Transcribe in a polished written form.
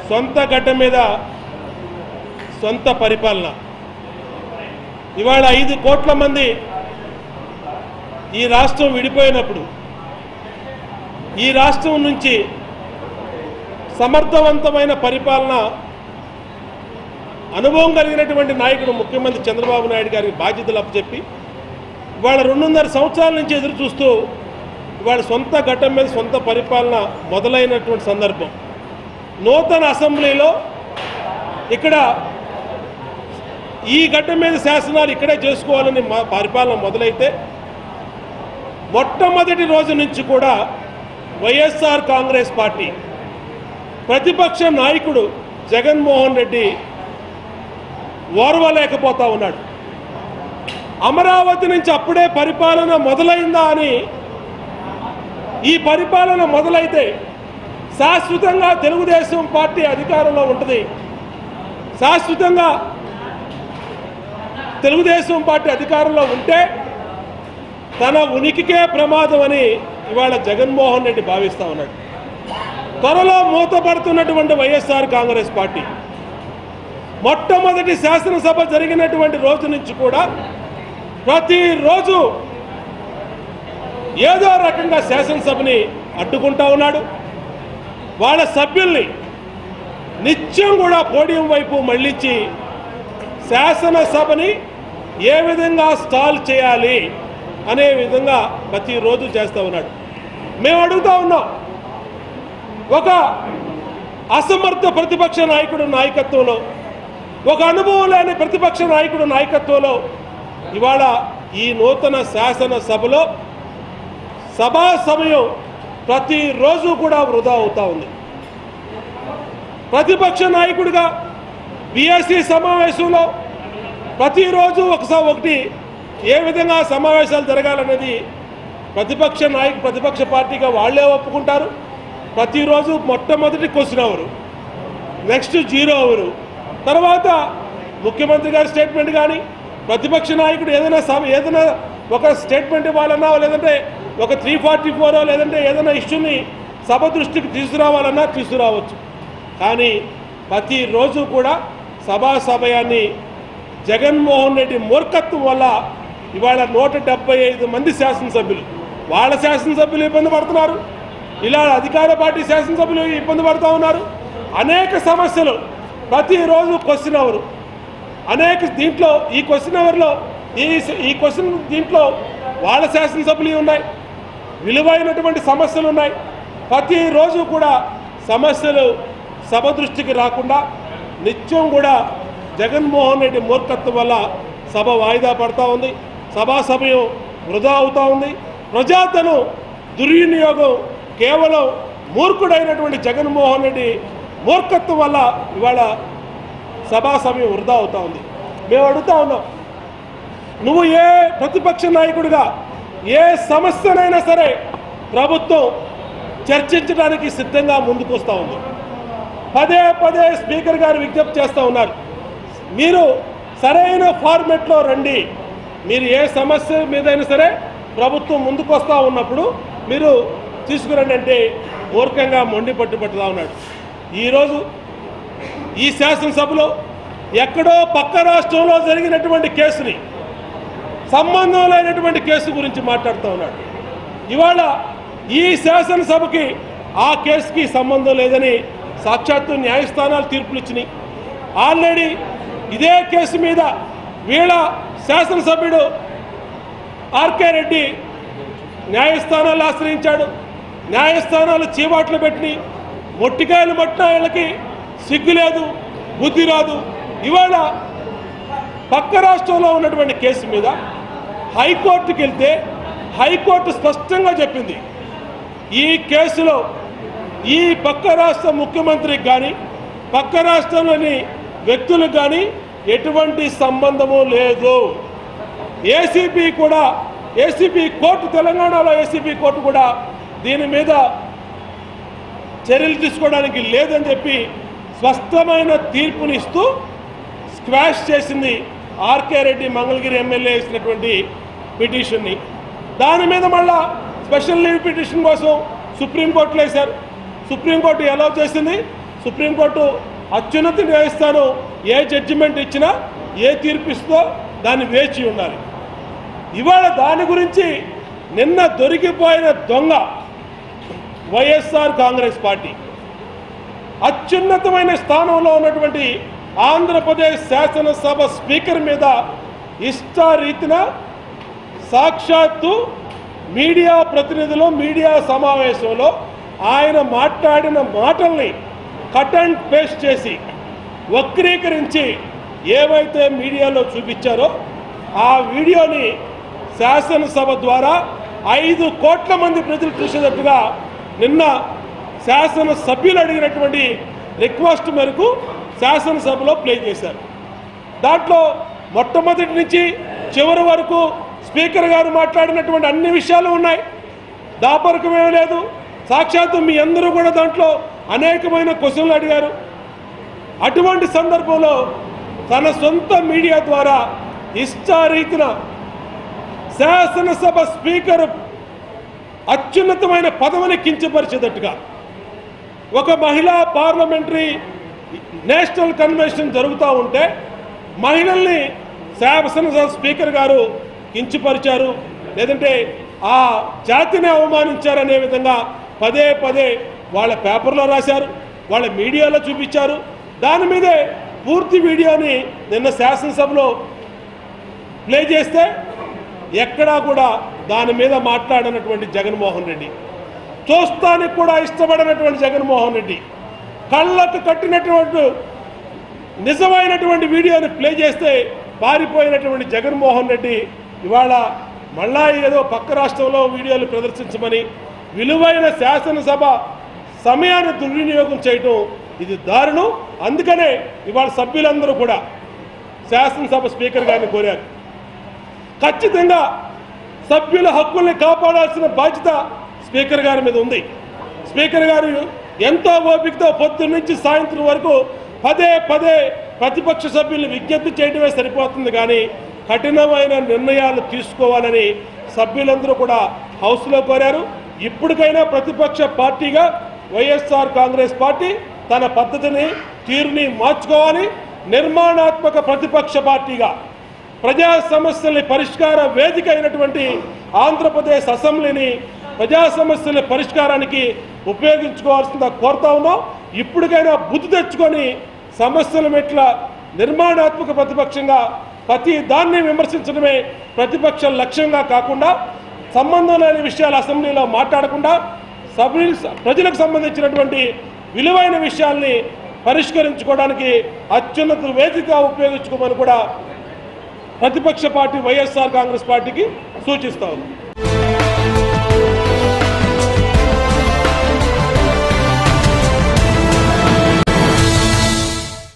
సొంత గడ్డ మీద సొంత పరిపాలన. ఇవాళ 5 కోట్ల మంది ఈ రాష్ట్రం విడిపోయినప్పుడు ఈ రాష్ట్రం నుంచి సమర్థవంతమైన పరిపాలన అనుభవం కలిగినటువంటి నాయకుడు ముఖ్యమంత్రి చంద్రబాబు నాయుడు గారికి బాధ్యతలు అప్పచెప్పి ఇవాళ 2.5 సంవత్సరాల నుంచి ఎదురు చూస్తూ ఇవాళ సొంత ఘట్టం మీద సొంత పరిపాలన మొదలైనటువంటి సందర్భం. నూతన అసెంబ్లీలో ఇక్కడ ఈ ఘట్టం మీద శాసనాలు ఇక్కడే చేసుకోవాలని పరిపాలన మొదలైతే మొట్టమొదటి రోజు నుంచి కూడా వైఎస్ఆర్ కాంగ్రెస్ పార్టీ ప్రతిపక్ష నాయకుడు జగన్మోహన్ రెడ్డి ఓర్వలేకపోతా ఉన్నాడు. అమరావతి నుంచి అప్పుడే పరిపాలన మొదలైందా అని, ఈ పరిపాలన మొదలైతే శాశ్వతంగా తెలుగుదేశం పార్టీ అధికారంలో ఉంటుంది, శాశ్వతంగా తెలుగుదేశం పార్టీ అధికారంలో ఉంటే తన ఉనికికే ప్రమాదం అని ఇవాళ జగన్మోహన్ రెడ్డి భావిస్తూ ఉన్నాడు. త్వరలో మూతపడుతున్నటువంటి వైఎస్ఆర్ కాంగ్రెస్ పార్టీ మొట్టమొదటి శాసనసభ జరిగినటువంటి రోజు నుంచి కూడా ప్రతిరోజు ఏదో రకంగా శాసనసభని అడ్డుకుంటా ఉన్నాడు. వాళ్ళ సభ్యుల్ని నిత్యం కూడా పోడియం వైపు మళ్ళించి శాసనసభని ఏ విధంగా స్టాల్ చేయాలి అనే విధంగా ప్రతిరోజు చేస్తూ ఉన్నాడు. మేము అడుగుతా ఉన్నాం, ఒక అసమర్థ ప్రతిపక్ష నాయకుడు నాయకత్వంలో, ఒక అనుభవం లేని ప్రతిపక్ష నాయకుడు నాయకత్వంలో ఇవాళ ఈ నూతన శాసనసభలో సభా సమయం ప్రతిరోజు కూడా వృధా అవుతా ఉంది. ప్రతిపక్ష నాయకుడిగా బీఎస్సీ సమావేశంలో ప్రతిరోజు ఒకటి ఏ విధంగా సమావేశాలు జరగాలనేది ప్రతిపక్ష పార్టీగా వాళ్ళే ఒప్పుకుంటారు. ప్రతిరోజు మొట్టమొదటి క్వశ్చన్ అవరు, నెక్స్ట్ 0 అవరు, తర్వాత ముఖ్యమంత్రి గారి స్టేట్మెంట్ కానీ ప్రతిపక్ష నాయకుడు ఏదైనా ఒక స్టేట్మెంట్ ఇవ్వాలన్నా, లేదంటే ఒక 344 లేదంటే ఏదైనా ఇష్యూని సభ దృష్టికి తీసుకురావాలన్నా తీసుకురావచ్చు. కానీ ప్రతిరోజు కూడా సభా సమయాన్ని జగన్మోహన్ రెడ్డి మూర్ఖత్వం వల్ల ఇవాళ 175 మంది శాసనసభ్యులు, వాళ్ళ శాసనసభ్యులు ఇబ్బంది పడుతున్నారు, ఇలా అధికార పార్టీ శాసనసభ్యులు ఇబ్బంది పడుతూ ఉన్నారు. అనేక సమస్యలు ప్రతిరోజు క్వశ్చన్ అవరు, దీంట్లో ఈ క్వశ్చన్ అవర్లో ఈ క్వశ్చన్ దీంట్లో వాళ్ళ శాసనసభ్యులు ఉన్నాయి, విలువైనటువంటి సమస్యలు ఉన్నాయి. ప్రతిరోజు కూడా సమస్యలు సభ దృష్టికి రాకుండా నిత్యం కూడా జగన్మోహన్ రెడ్డి మూర్ఖత్వం వల్ల సభ వాయిదా పడతా ఉంది, సభా సమయం వృధా అవుతూ ఉంది. ప్రజాధనం దుర్వినియోగం కేవలం మూర్ఖుడైనటువంటి జగన్మోహన్ రెడ్డి మూర్ఖత్వం వల్ల ఇవాళ సభా సమయం వృధా అవుతూ ఉంది. మేము అడుగుతా ఉన్నాం, నువ్వు ఏ ప్రతిపక్ష నాయకుడిగా ఏ సమస్యనైనా సరే ప్రభుత్వం చర్చించడానికి సిద్ధంగా ముందుకు వస్తూ ఉంది. పదే స్పీకర్ గారు విజ్ఞప్తి చేస్తూ ఉన్నారు, మీరు సరైన ఫార్మెట్లో రండి, మీరు ఏ సమస్య మీదైనా సరే ప్రభుత్వం ముందుకు వస్తూ ఉన్నప్పుడు మీరు తీసుకురండి అంటే మూర్ఖంగా మొండి పట్టుబడుతూ ఉన్నాడు. ఈరోజు ఈ శాసనసభలో ఎక్కడో పక్క రాష్ట్రంలో జరిగినటువంటి కేసుని, సంబంధం లేనటువంటి కేసు గురించి మాట్లాడుతూ ఉన్నాడు. ఇవాళ ఈ శాసనసభకి ఆ కేసుకి సంబంధం లేదని సాక్షాత్తు న్యాయస్థానాలు తీర్పులు ఇచ్చినాయి. ఆల్రెడీ ఇదే కేసు మీద వీళ్ళ శాసనసభ్యుడు ఆర్కే రెడ్డి న్యాయస్థానాలు ఆశ్రయించాడు. న్యాయస్థానాలు చీవాట్లు పెట్టి మొట్టికాయలు పట్టిన వీళ్ళకి సిగ్గు లేదు, బుద్ధి రాదు. ఇవాళ పక్క రాష్ట్రంలో ఉన్నటువంటి కేసు మీద హైకోర్టుకి వెళ్తే హైకోర్టు స్పష్టంగా చెప్పింది, ఈ కేసులో ఈ పక్క రాష్ట్ర ముఖ్యమంత్రికి కానీ పక్క రాష్ట్రంలోని వ్యక్తులకు కానీ ఎటువంటి సంబంధము లేదు. ఏసీబీ కోర్టు, తెలంగాణలో ఏసీబీ కోర్టు కూడా దీని మీద చర్యలు తీసుకోవడానికి లేదని చెప్పి స్పష్టమైన తీర్పునిస్తూ స్క్వాష్ చేసింది ఆర్కే రెడ్డి మంగళగిరి ఎమ్మెల్యే ఇచ్చినటువంటి పిటిషన్ని. దాని మీద మళ్ళా స్పెషల్ లీవ్ పిటిషన్ కోసం సుప్రీంకోర్టులో వేశారు. సుప్రీంకోర్టు అలౌ చేసింది, సుప్రీంకోర్టు అత్యున్నత న్యాయస్థానం ఏ జడ్జిమెంట్ ఇచ్చినా ఏ తీర్పు ఇస్తుందో దాన్ని వేచి ఉండాలి. ఇవాళ దాని గురించి నిన్న దొరికిపోయిన దొంగ వైఎస్ఆర్ కాంగ్రెస్ పార్టీ అత్యున్నతమైన స్థానంలో ఉన్నటువంటి ఆంధ్రప్రదేశ్ శాసనసభ స్పీకర్ మీద ఇష్టారీతిన సాక్షాత్తు మీడియా ప్రతినిధులు మీడియా సమావేశంలో ఆయన మాట్లాడిన మాటల్ని కట్ అండ్ పేస్ట్ చేసి వక్రీకరించి ఏవైతే మీడియాలో చూపించారో ఆ వీడియోని శాసనసభ ద్వారా 5 కోట్ల మంది ప్రజలు చూసేటట్టుగా నిన్న శాసనసభ్యులు అడిగినటువంటి రిక్వెస్ట్ మేరకు శాసనసభలో ప్లే చేశారు. దాంట్లో మొట్టమొదటి నుంచి చివరి వరకు స్పీకర్ గారు మాట్లాడినటువంటి అన్ని విషయాలు ఉన్నాయి. దాపరికమేమీ లేదు. సాక్షాత్తు మీ అందరూ కూడా దాంట్లో అనేకమైన క్వశ్చన్లు అడిగారు. అటువంటి సందర్భంలో తన సొంత మీడియా ద్వారా ఇష్టారీతిన శాసనసభ స్పీకర్ అత్యున్నతమైన పదవిని కించపరిచేటట్టుగా ఒక మహిళా పార్లమెంటరీ నేషనల్ కన్వెన్షన్ జరుగుతూ ఉంటే మహిళల్ని శాసనసభ స్పీకర్ గారు కించపరిచారు, లేదంటే ఆ జాతిని అవమానించారనే విధంగా పదే పదే వాళ్ళ పేపర్లో రాశారు, వాళ్ళ మీడియాలో చూపించారు. దాని మీదే పూర్తి వీడియోని నిన్న శాసనసభలో ప్లే చేస్తే ఎక్కడా కూడా దాని మీద మాట్లాడినటువంటి జగన్మోహన్ రెడ్డి, చూస్తానికి కూడా ఇష్టపడినటువంటి జగన్మోహన్ రెడ్డి, కళ్ళకు కట్టినటువంటి నిజమైనటువంటి వీడియోని ప్లే చేస్తే పారిపోయినటువంటి జగన్మోహన్ రెడ్డి ఇవాళ మళ్ళా ఏదో పక్క రాష్ట్రంలో వీడియోలు ప్రదర్శించమని విలువైన శాసనసభ సమయాన్ని దుర్వినియోగం చేయటం ఇది దారుణం. అందుకనే ఇవాళ సభ్యులందరూ కూడా శాసనసభ స్పీకర్ గారిని కోరారు, ఖచ్చితంగా సభ్యుల హక్కుల్ని కాపాడాల్సిన బాధ్యత స్పీకర్ గారి మీద ఉంది. స్పీకర్ గారు ఎంతో ఓపికతో పొద్దున్న నుంచి సాయంత్రం వరకు పదే పదే ప్రతిపక్ష సభ్యుల్ని విజ్ఞప్తి చేయడమే సరిపోతుంది, కానీ కఠినమైన నిర్ణయాలు తీసుకోవాలని సభ్యులందరూ కూడా హౌస్లో కోరారు. ఇప్పటికైనా ప్రతిపక్ష పార్టీగా వైఎస్ఆర్ కాంగ్రెస్ పార్టీ తన పద్ధతిని తీరుని మార్చుకోవాలి. నిర్మాణాత్మక ప్రతిపక్ష పార్టీగా ప్రజా సమస్యల్ని పరిష్కార వేదిక అయినటువంటి ఆంధ్రప్రదేశ్ అసెంబ్లీని ప్రజా సమస్యల పరిష్కారానికి ఉపయోగించుకోవాల్సిందిగా కోరుతా ఉన్నాం. ఇప్పటికైనా బుద్ధి తెచ్చుకొని సమస్యల మెట్ల నిర్మాణాత్మక ప్రతిపక్షంగా ప్రతి దాన్ని విమర్శించడమే ప్రతిపక్ష లక్ష్యంగా కాకుండా సంబంధం లేని విషయాలు అసెంబ్లీలో మాట్లాడకుండా ప్రజలకు సంబంధించినటువంటి విలువైన విషయాల్ని పరిష్కరించుకోవడానికి అత్యున్నత వేదిక ఉపయోగించుకోమని కూడా ప్రతిపక్ష పార్టీ వైఎస్ఆర్ కాంగ్రెస్ పార్టీకి సూచిస్తా ఉంది.